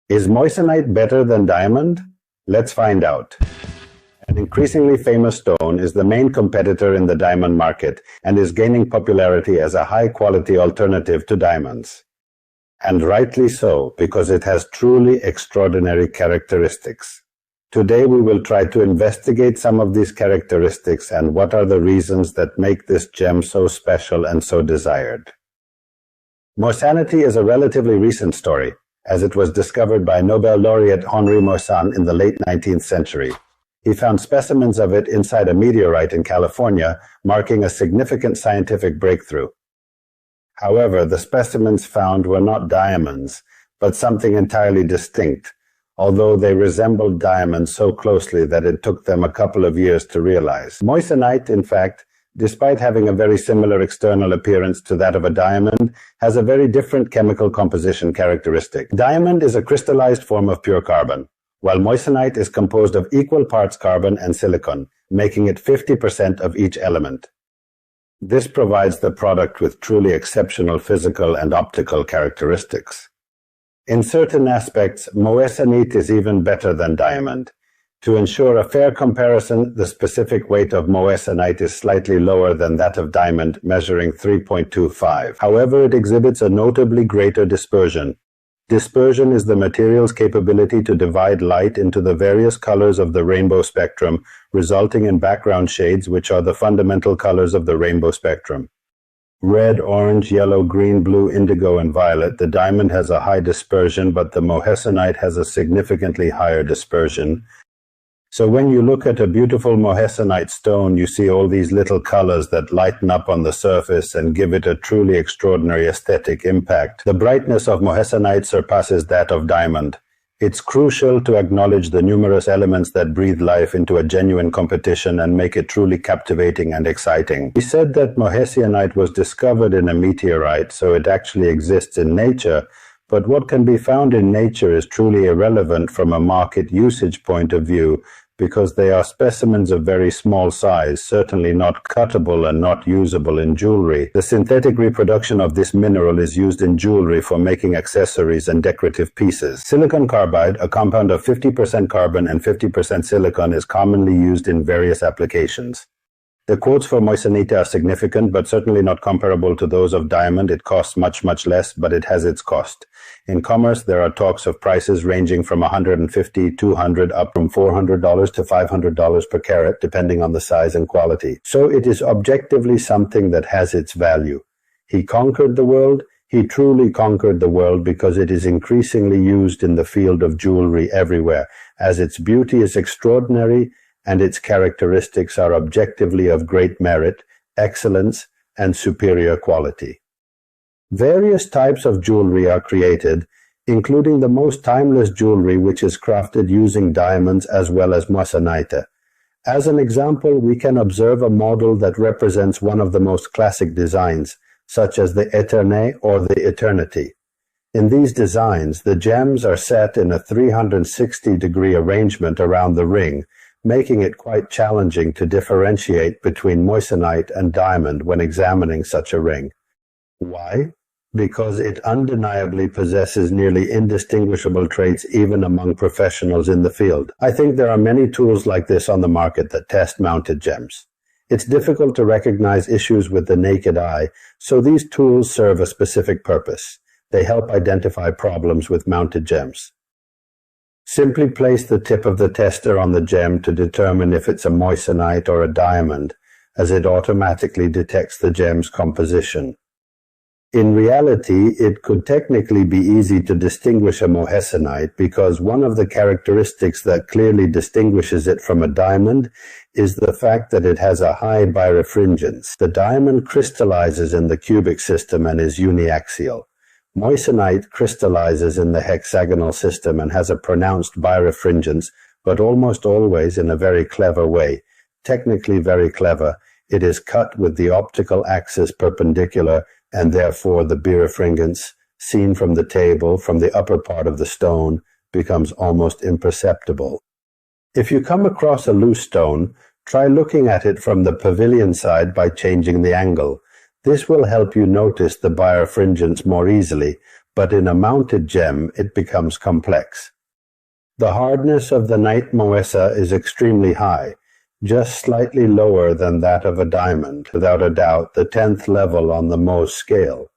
Is moissanite better than diamond? Let's find out. An increasingly famous stone is the main competitor in the diamond market and is gaining popularity as a high-quality alternative to diamonds. And rightly so, because it has truly extraordinary characteristics. Today we will try to investigate some of these characteristics and what are the reasons that make this gem so special and so desired. Moissanite is a relatively recent story, as it was discovered by Nobel laureate Henri Moissan in the late 19th century. He found specimens of it inside a meteorite in California, marking a significant scientific breakthrough. However, the specimens found were not diamonds, but something entirely distinct, although they resembled diamonds so closely that it took them a couple of years to realize. Moissanite, in fact, despite having a very similar external appearance to that of a diamond, has a very different chemical composition characteristic. Diamond is a crystallized form of pure carbon, while moissanite is composed of equal parts carbon and silicon, making it 50% of each element. This provides the product with truly exceptional physical and optical characteristics. In certain aspects, moissanite is even better than diamond. To ensure a fair comparison, the specific weight of moissanite is slightly lower than that of diamond, measuring 3.25. However, it exhibits a notably greater dispersion. Dispersion is the material's capability to divide light into the various colors of the rainbow spectrum, resulting in background shades which are the fundamental colors of the rainbow spectrum. Red, orange, yellow, green, blue, indigo, and violet. The diamond has a high dispersion, but the moissanite has a significantly higher dispersion. So when you look at a beautiful moissanite stone, you see all these little colors that lighten up on the surface and give it a truly extraordinary aesthetic impact. The brightness of moissanite surpasses that of diamond. It's crucial to acknowledge the numerous elements that breathe life into a genuine competition and make it truly captivating and exciting. We said that moissanite was discovered in a meteorite, so it actually exists in nature, but what can be found in nature is truly irrelevant from a market usage point of view, because they are specimens of very small size, certainly not cuttable and not usable in jewelry. The synthetic reproduction of this mineral is used in jewelry for making accessories and decorative pieces. Silicon carbide, a compound of 50% carbon and 50% silicon, is commonly used in various applications. The quotes for moissanite are significant, but certainly not comparable to those of diamond. It costs much, much less, but it has its cost. In commerce, there are talks of prices ranging from $150, $200, up from $400 to $500 per carat, depending on the size and quality. So it is objectively something that has its value. He conquered the world. He truly conquered the world because it is increasingly used in the field of jewelry everywhere, as its beauty is extraordinary and its characteristics are objectively of great merit, excellence, and superior quality. Various types of jewelry are created, including the most timeless jewelry which is crafted using diamonds as well as moissanite. As an example, we can observe a model that represents one of the most classic designs, such as the Éternel or the Eternity. In these designs, the gems are set in a 360-degree arrangement around the ring, making it quite challenging to differentiate between moissanite and diamond when examining such a ring. Why? Because it undeniably possesses nearly indistinguishable traits even among professionals in the field. I think there are many tools like this on the market that test mounted gems. It's difficult to recognize issues with the naked eye, so these tools serve a specific purpose. They help identify problems with mounted gems. Simply place the tip of the tester on the gem to determine if it's a moissanite or a diamond, as it automatically detects the gem's composition. In reality, it could technically be easy to distinguish a moissanite because one of the characteristics that clearly distinguishes it from a diamond is the fact that it has a high birefringence. The diamond crystallizes in the cubic system and is uniaxial. Moissanite crystallizes in the hexagonal system and has a pronounced birefringence, but almost always in a very clever way. Technically very clever, it is cut with the optical axis perpendicular, and therefore the birefringence, seen from the table, from the upper part of the stone, becomes almost imperceptible. If you come across a loose stone, try looking at it from the pavilion side by changing the angle. This will help you notice the birefringence more easily, but in a mounted gem it becomes complex. The hardness of the night moessa is extremely high, just slightly lower than that of a diamond, without a doubt the 10th level on the Mohs scale.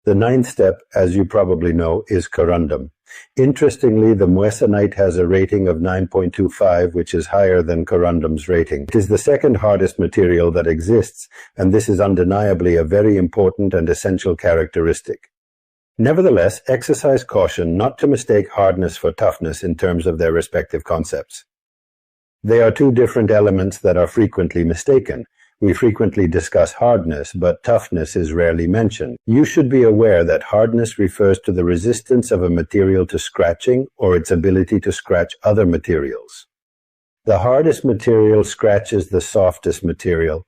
The 9th step, as you probably know, is corundum. Interestingly, the moissanite has a rating of 9.25, which is higher than corundum's rating. It is the second hardest material that exists, and this is undeniably a very important and essential characteristic. Nevertheless, exercise caution not to mistake hardness for toughness in terms of their respective concepts. They are two different elements that are frequently mistaken. We frequently discuss hardness, but toughness is rarely mentioned. You should be aware that hardness refers to the resistance of a material to scratching or its ability to scratch other materials. The hardest material scratches the softest material.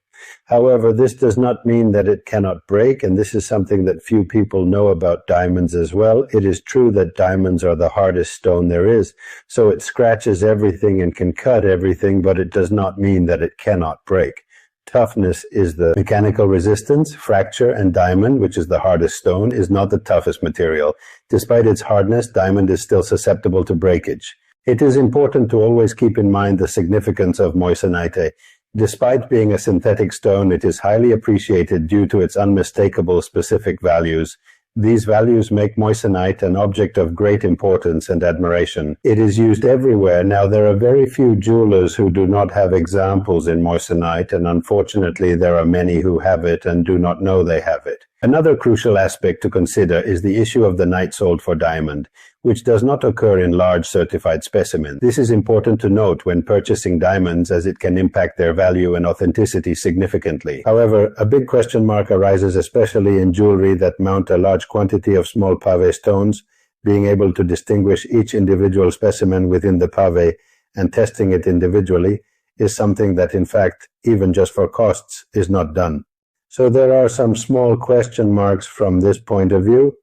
However, this does not mean that it cannot break, and this is something that few people know about diamonds as well. It is true that diamonds are the hardest stone there is, so it scratches everything and can cut everything, but it does not mean that it cannot break. Toughness is the mechanical resistance. Fracture and diamond, which is the hardest stone, is not the toughest material. Despite its hardness, diamond is still susceptible to breakage. It is important to always keep in mind the significance of moissanite. Despite being a synthetic stone, it is highly appreciated due to its unmistakable specific values. These values make moissanite an object of great importance and admiration. It is used everywhere. Now, there are very few jewelers who do not have examples in moissanite, and unfortunately there are many who have it and do not know they have it. Another crucial aspect to consider is the issue of the night sold for diamond, which does not occur in large certified specimens. This is important to note when purchasing diamonds, as it can impact their value and authenticity significantly. However, a big question mark arises especially in jewelry that mount a large quantity of small pave stones. Being able to distinguish each individual specimen within the pave and testing it individually is something that, in fact, even just for costs, is not done. So there are some small question marks from this point of view.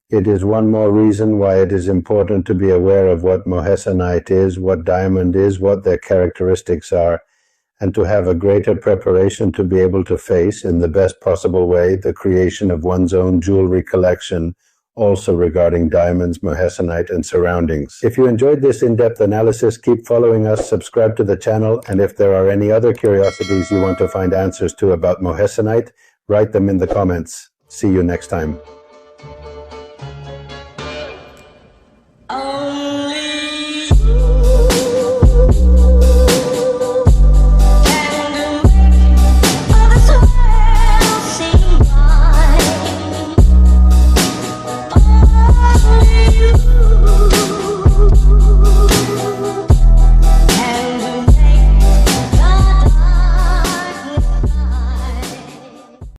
It is one more reason why it is important to be aware of what moissanite is, what diamond is, what their characteristics are, and to have a greater preparation to be able to face, in the best possible way, the creation of one's own jewelry collection, also regarding diamonds, moissanite, and surroundings. If you enjoyed this in-depth analysis, keep following us, subscribe to the channel, and if there are any other curiosities you want to find answers to about moissanite, write them in the comments. See you next time.